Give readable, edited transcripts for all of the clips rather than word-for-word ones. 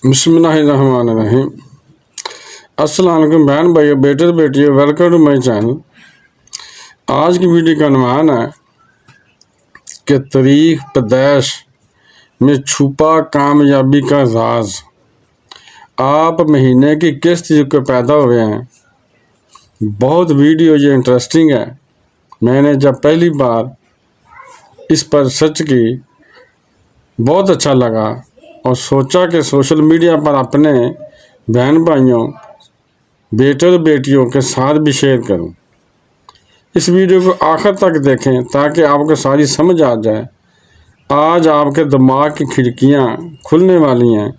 بسم اللہ الرحمن الرحیم۔ السلام علیکم بہن بھائیو، بیٹے بیٹیوں، ویلکم ٹو مائی چینل۔ آج کی ویڈیو کا عنوان ہے کہ تاریخ پیدائش میں چھپا کامیابی کا راز۔ آپ مہینے کی کس تاریخ کو پیدا ہوئے ہیں؟ بہت ویڈیو یہ انٹرسٹنگ ہے۔ میں نے جب پہلی بار اس پر سرچ کی بہت اچھا لگا اور سوچا کہ سوشل میڈیا پر اپنے بہن بھائیوں، بیٹے اور بیٹیوں کے ساتھ بھی شیئر کروں۔ اس ویڈیو کو آخر تک دیکھیں تاکہ آپ کو ساری سمجھ آ جائے۔ آج آپ کے دماغ کی کھڑکیاں کھلنے والی ہیں۔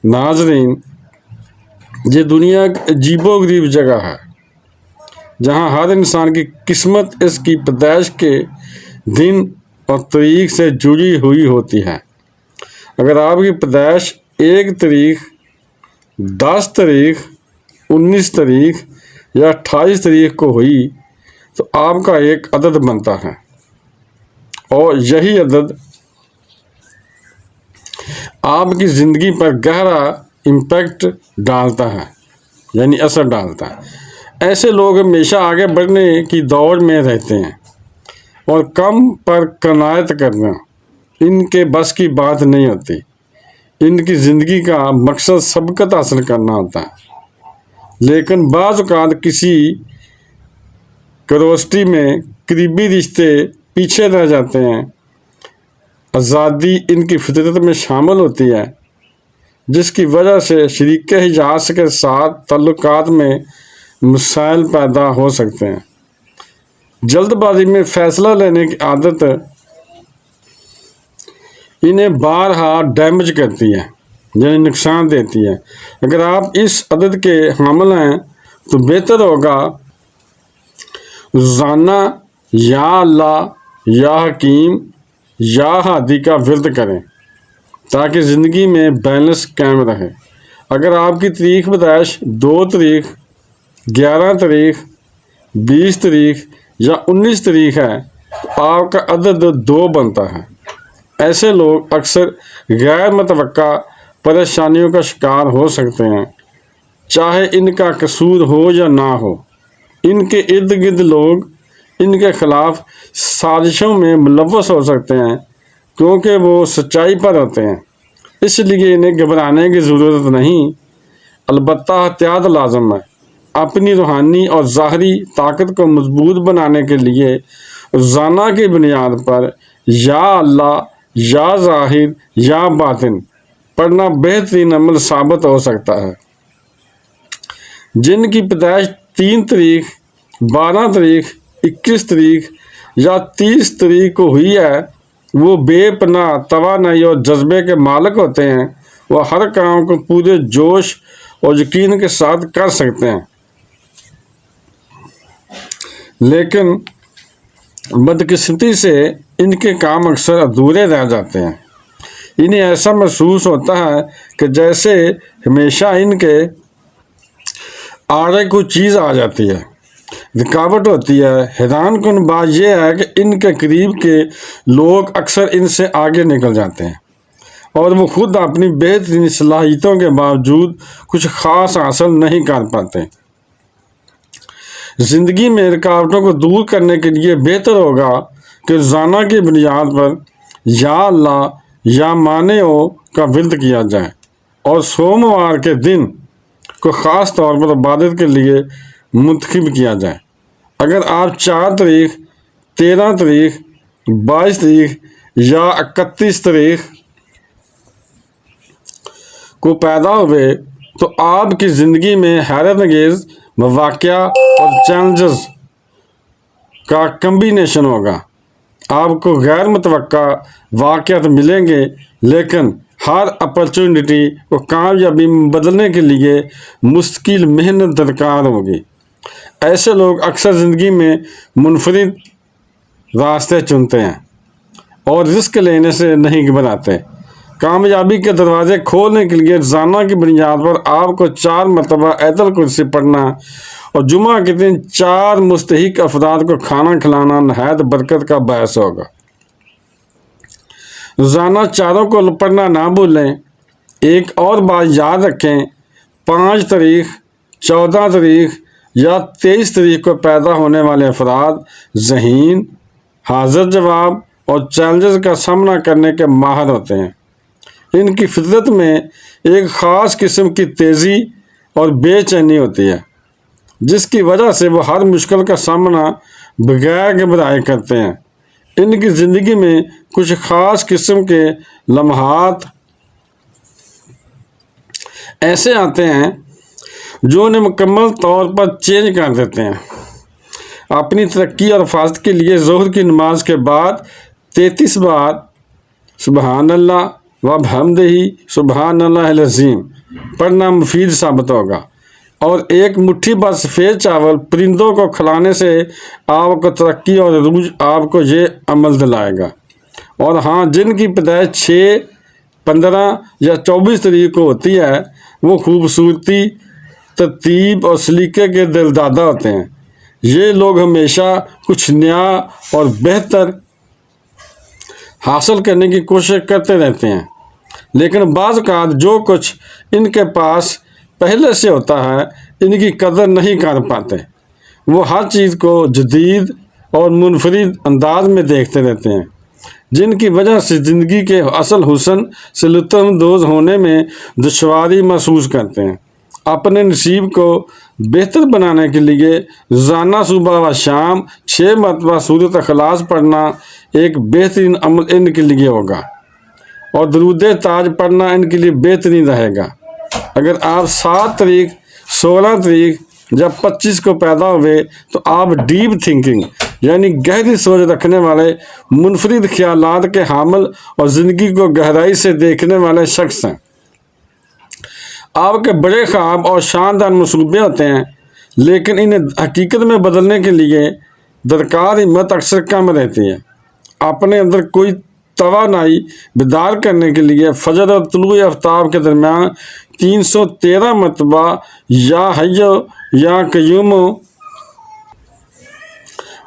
ناظرین، یہ دنیا ایک عجیب و غریب جگہ ہے جہاں ہر انسان کی قسمت اس کی پیدائش کے دن اور تاریخ سے جڑی ہوئی ہوتی ہے۔ اگر آپ کی پیدائش 1 تاریخ، 10 تاریخ، 19 تاریخ یا 28 تاریخ کو ہوئی تو آپ کا ایک عدد بنتا ہے، اور یہی عدد آپ کی زندگی پر گہرا امپیکٹ ڈالتا ہے، یعنی اثر ڈالتا ہے۔ ایسے لوگ ہمیشہ آگے بڑھنے کی دوڑ میں رہتے ہیں اور کم پر قناعت کرنا ان کے بس کی بات نہیں ہوتی۔ ان کی زندگی کا مقصد سبقت حاصل کرنا ہوتا ہے، لیکن بعض اوقات کسی کیوریوسٹی میں قریبی رشتے پیچھے رہ جاتے ہیں۔ آزادی ان کی فطرت میں شامل ہوتی ہے، جس کی وجہ سے شریک حیات کے ساتھ تعلقات میں مسائل پیدا ہو سکتے ہیں۔ جلد بازی میں فیصلہ لینے کی عادت انہیں بارہا ڈیمیج کرتی ہے، یعنی نقصان دیتی ہے۔ اگر آپ اس عدد کے حامل ہیں تو بہتر ہوگا روزانہ یا اللہ، یا حکیم، یا ہادی کا ورد کریں تاکہ زندگی میں بیلنس قائم رہے۔ اگر آپ کی تاریخ پیدائش 2 تاریخ، 11 تاریخ، 20 تاریخ یا 19 تاریخ ہے تو آپ کا عدد 2 بنتا ہے۔ ایسے لوگ اکثر غیر متوقع پریشانیوں کا شکار ہو سکتے ہیں، چاہے ان کا قصور ہو یا نہ ہو۔ ان کے ارد گرد لوگ ان کے خلاف سازشوں میں ملوث ہو سکتے ہیں کیونکہ وہ سچائی پر ہوتے ہیں، اس لیے انہیں گھبرانے کی ضرورت نہیں، البتہ احتیاط لازم ہے۔ اپنی روحانی اور ظاہری طاقت کو مضبوط بنانے کے لیے روزانہ کی بنیاد پر یا اللہ، یا ظاہر یا باطن پڑھنا بہترین عمل ثابت ہو سکتا ہے۔ جن کی پیدائش 3 تاریخ، 12 تاریخ، 21 تاریخ یا 30 تاریخ کو ہوئی ہے وہ بے پناہ توانائی اور جذبے کے مالک ہوتے ہیں۔ وہ ہر کام کو پورے جوش اور یقین کے ساتھ کر سکتے ہیں، لیکن بدقسمتی سے ان کے کام اکثر ادھورے رہ جاتے ہیں۔ انہیں ایسا محسوس ہوتا ہے کہ جیسے ہمیشہ ان کے آڑے کوئی چیز آ جاتی ہے، رکاوٹ ہوتی ہے۔ حیران کن بات یہ ہے کہ ان کے قریب کے لوگ اکثر ان سے آگے نکل جاتے ہیں اور وہ خود اپنی بہترین صلاحیتوں کے باوجود کچھ خاص حاصل نہیں کر پاتے۔ زندگی میں رکاوٹوں کو دور کرنے کے لیے بہتر ہوگا کہ روزانہ کی بنیاد پر یا اللہ یا مانیو کا ورد کیا جائے اور سوموار کے دن کو خاص طور پر عبادت کے لیے منتخب کیا جائے۔ اگر آپ 4 تاریخ، 13 تاریخ، 22 تاریخ یا 31 تاریخ کو پیدا ہوئے تو آپ کی زندگی میں حیرت انگیز مواقع اور چیلنجز کا کمبینیشن ہوگا۔ آپ کو غیر متوقع واقعات ملیں گے، لیکن ہر اپرچونٹی کو کامیابی میں بدلنے کے لیے مستقل محنت درکار ہوگی۔ ایسے لوگ اکثر زندگی میں منفرد راستے چنتے ہیں اور رسک لینے سے نہیں گھبراتے۔ کامیابی کے دروازے کھولنے کے لیے روزانہ کی بنیاد پر آپ کو 4 مرتبہ آیت الکرسی پڑھنا اور جمعہ کے دن 4 مستحق افراد کو کھانا کھلانا نہایت برکت کا باعث ہوگا۔ روزانہ 4 کو پڑھنا نہ بھولیں۔ ایک اور بات یاد رکھیں، 5 تاریخ، 14 تاریخ یا 23 تاریخ کو پیدا ہونے والے افراد ذہین، حاضر جواب اور چیلنجز کا سامنا کرنے کے ماہر ہوتے ہیں۔ ان کی فطرت میں ایک خاص قسم کی تیزی اور بے چینی ہوتی ہے، جس کی وجہ سے وہ ہر مشکل کا سامنا بغیر گھبرائے کرتے ہیں۔ ان کی زندگی میں کچھ خاص قسم کے لمحات ایسے آتے ہیں جو انہیں مکمل طور پر چینج کر دیتے ہیں۔ اپنی ترقی اور حفاظت کے لیے ظہر کی نماز کے بعد 33 بار سبحان اللہ و بحمدہ سبحان اللہ العظیم پڑھنا مفید ثابت ہوگا، اور ایک مٹھی بھر سفید چاول پرندوں کو کھلانے سے آپ کو ترقی اور عروج آپ کو یہ عمل دلائے گا۔ اور ہاں، جن کی پیدائش 6، 15 یا 24 تاریخ کو ہوتی ہے، وہ خوبصورتی، ترتیب اور سلیقے کے دلدادہ ہوتے ہیں۔ یہ لوگ ہمیشہ کچھ نیا اور بہتر حاصل کرنے کی کوشش کرتے رہتے ہیں، لیکن بعض اوقات جو کچھ ان کے پاس پہلے سے ہوتا ہے ان کی قدر نہیں کر پاتے۔ وہ ہر چیز کو جدید اور منفرد انداز میں دیکھتے رہتے ہیں، جن کی وجہ سے زندگی کے اصل حسن سے لطف اندوز ہونے میں دشواری محسوس کرتے ہیں۔ اپنے نصیب کو بہتر بنانے کے لیے روزانہ صبح و شام 6 مرتبہ سورۃ اخلاص پڑھنا ایک بہترین عمل ان کے لیے ہوگا، اور درود تاج پڑھنا ان کے لیے بہترین رہے گا۔ اگر آپ 7 تاریخ، 16 تاریخ یا 25 کو پیدا ہوئے تو آپ ڈیپ تھنکنگ یعنی گہری سوچ رکھنے والے، منفرد خیالات کے حامل اور زندگی کو گہرائی سے دیکھنے والے شخص ہیں۔ آپ کے بڑے خواب اور شاندار منصوبے ہوتے ہیں، لیکن انہیں حقیقت میں بدلنے کے لیے درکار ہمت اکثر کم رہتی ہے۔ اپنے اندر کوئی توانائی بیدار کرنے کے لیے فجر اور طلوع آفتاب کے درمیان 313 مرتبہ یا حی یا قیوم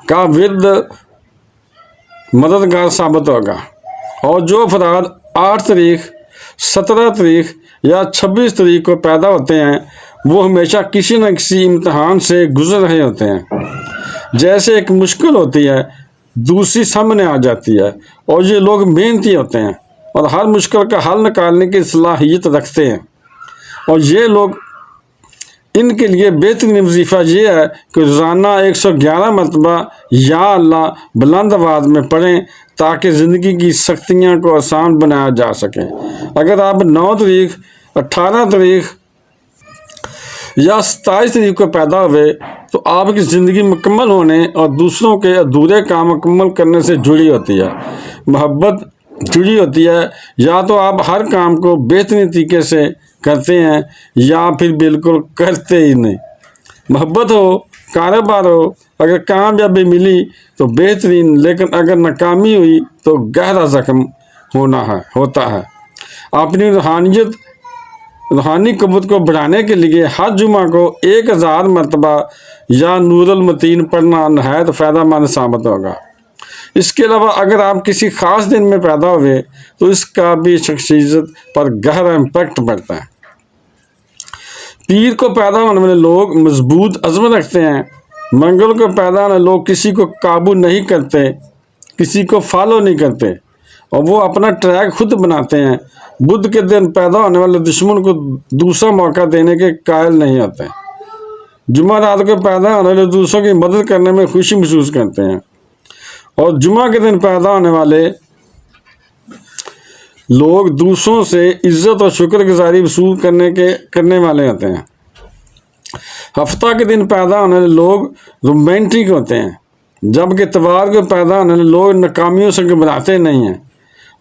کا ورد مددگار ثابت ہوگا۔ اور جو افراد 8 تاریخ، 17 تاریخ یا 26 تاریخ کو پیدا ہوتے ہیں، وہ ہمیشہ کسی نہ کسی امتحان سے گزر رہے ہوتے ہیں۔ جیسے ایک مشکل ہوتی ہے، دوسری سامنے آ جاتی ہے، اور یہ لوگ محنتی ہوتے ہیں اور ہر مشکل کا حل نکالنے کی صلاحیت رکھتے ہیں۔ اور یہ لوگ، ان کے لیے بہترین وظیفہ یہ ہے کہ روزانہ 111 مرتبہ یا اللہ بلند آواز میں پڑھیں تاکہ زندگی کی سختیاں کو آسان بنایا جا سکے۔ اگر آپ 9 تاریخ، 18 تاریخ یا 27 تاریخ کو پیدا ہوئے تو آپ کی زندگی مکمل ہونے اور دوسروں کے ادھورے کام مکمل کرنے سے جڑی ہوتی ہے۔ محبت جڑی ہوتی ہے، یا تو آپ ہر کام کو بہترین طریقے سے کرتے ہیں یا پھر بالکل کرتے ہی نہیں۔ محبت ہو، کاروبار ہو، اگر کامیابی ملی تو بہترین، لیکن اگر ناکامی ہوئی تو گہرا زخم ہوتا ہے۔ اپنی روحانی قوت کو بڑھانے کے لیے ہر جمعہ کو 1000 مرتبہ یا نور المتین پڑھنا نہایت فائدہ مند ثابت ہوگا۔ اس کے علاوہ اگر آپ کسی خاص دن میں پیدا ہوئے تو اس کا بھی شخصیت پر گہرا امپیکٹ پڑتا ہے۔ پیر کو پیدا ہونے والے لوگ مضبوط عزم رکھتے ہیں۔ منگل کو پیدا ہونے لوگ کسی کو قابو نہیں کرتے، کسی کو فالو نہیں کرتے، اور وہ اپنا ٹریک خود بناتے ہیں۔ بدھ کے دن پیدا ہونے والے دشمن کو دوسرا موقع دینے کے قائل نہیں ہوتے۔ جمعہ رات کو پیدا ہونے والے دوسروں کی مدد کرنے میں خوشی محسوس کرتے ہیں، اور جمعہ کے دن پیدا ہونے والے لوگ دوسروں سے عزت اور شکر گزاری وصول کرنے والے ہوتے ہیں۔ ہفتہ کے دن پیدا ہونے والے لوگ رومانٹک ہوتے ہیں، جبکہ اتوار کو پیدا ہونے والے لوگ ناکامیوں سے گھبراتے نہیں ہیں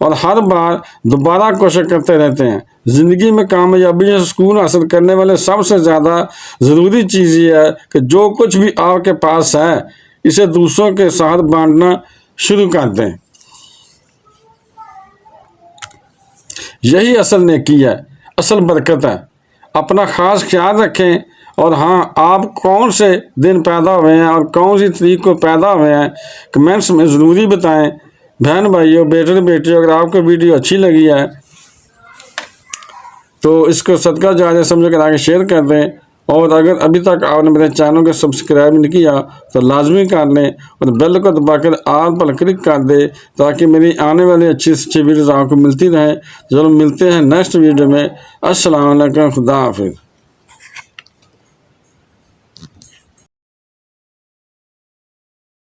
اور ہر بار دوبارہ کوشش کرتے رہتے ہیں۔ زندگی میں کامیابی سے سکون حاصل کرنے والے سب سے زیادہ ضروری چیز یہ ہے کہ جو کچھ بھی آپ کے پاس ہے اسے دوسروں کے ساتھ بانٹنا شروع کر دیں۔ یہی اصل نیکی ہے، اصل برکت ہے۔ اپنا خاص خیال رکھیں، اور ہاں، آپ کون سے دن پیدا ہوئے ہیں اور کون سی تاریخ کو پیدا ہوئے ہیں کمنٹس میں ضروری بتائیں۔ بہن بھائیوں، بیٹے بیٹیوں، اگر آپ کو ویڈیو اچھی لگی ہے تو اس کو صدقہ جاریہ سمجھ کر آگے شیئر کر دیں، اور اگر ابھی تک آپ نے میرے چینل کو سبسکرائب نہیں کیا تو لازمی کر لیں اور بیل کو دبا کر آل پر کلک کر دیں تاکہ میری آنے والی اچھی سے اچھی ویڈیوز آپ کو ملتی رہیں۔ ضرور ملتے ہیں نیکسٹ ویڈیو میں۔ السلام علیکم، خدا حافظ۔